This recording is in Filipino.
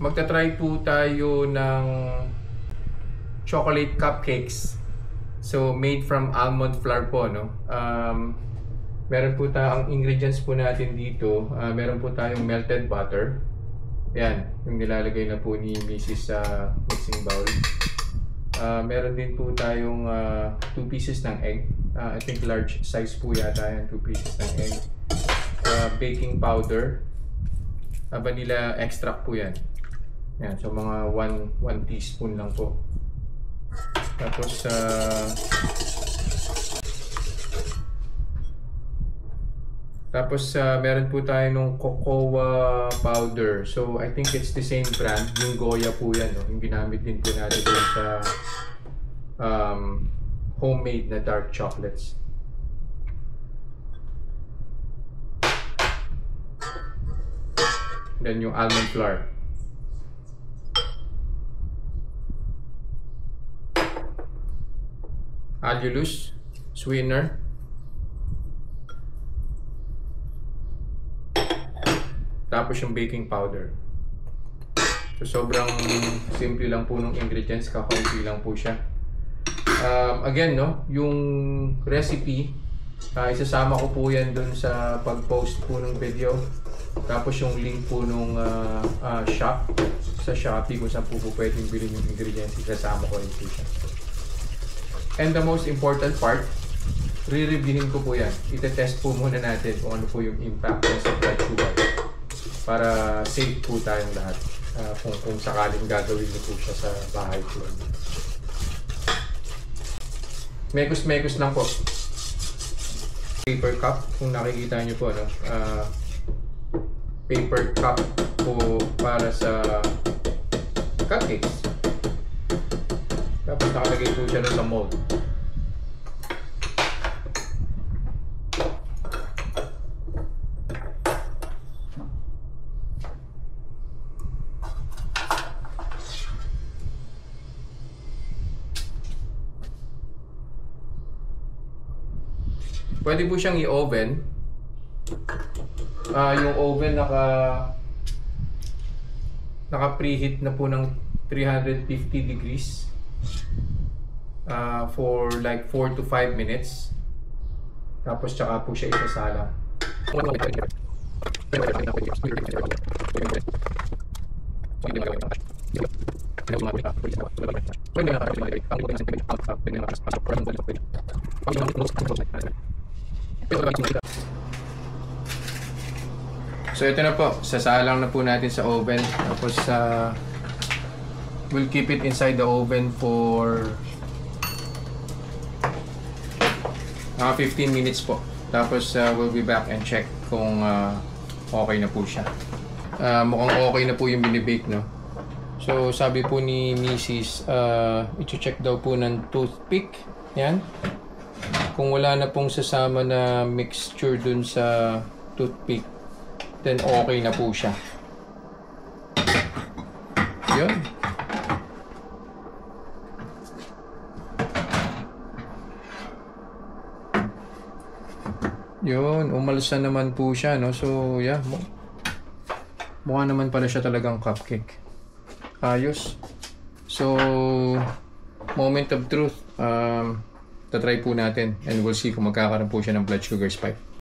magta-try po tayo ng chocolate cupcakes. So, made from almond flour po, no? Meron po tayong ingredients po natin dito. Meron po tayong melted butter. Yan, yung nilalagay na po ni Mrs. sa mixing bowl. Meron din po tayong 2 pieces ng egg. I think large size po yata yan, 2 pieces ng egg. Baking powder. Vanilla extract po yan. Yan, so mga 1 teaspoon lang po. Tapos meron po tayo nung cocoa powder. So I think it's the same brand, yung Goya po yan, no? Yung ginamit din po natin dun sa homemade na dark chocolates. Then yung almond flour. Allulose, sweetener. Tapos yung baking powder. So sobrang simple lang po ng ingredients, kakaunti lang po siya. Again, no, yung recipe, isasama ko po yan dun sa pag-post po ng video. Tapos yung link po nung shop sa Shopee kung saan po pwedeng bilhin yung ingredients, isasama ko rin po siya. And the most important part, re-reviewin ko po yan. Ite-test po muna natin kung ano po yung impact sa blood sugar. Para safe po tayong lahat. Kung sakaling gagawin niyo po siya sa bahay po. Mekos-mekos lang po. Paper cup, kung nakikita niyo po, no? Paper cup po para sa cupcakes. Tapos nakalagay po siya sa mold. Pwede po siyang i-oven. Yung oven naka-preheat na po ng 350 degrees for like 4 to 5 minutes. Tapos tsaka po siya isasalang. So ito na po, sasalang na po natin sa oven. Tapos we'll keep it inside the oven for 15 minutes po. Tapos we'll be back and check kung okay na po siya. Mukhang okay na po yung binibake, no? So sabi po ni Mrs. i-check daw po ng toothpick. Yan. Kung wala na pong sasama na mixture dun sa toothpick, then okay na po siya. Yun. Yun, umalis na naman po siya, no? So, yeah. Mukha naman pala siya talagang cupcake. Ayos. So, moment of truth. Tatry po natin and we'll see kung magkakaroon po siya ng blood sugar spike.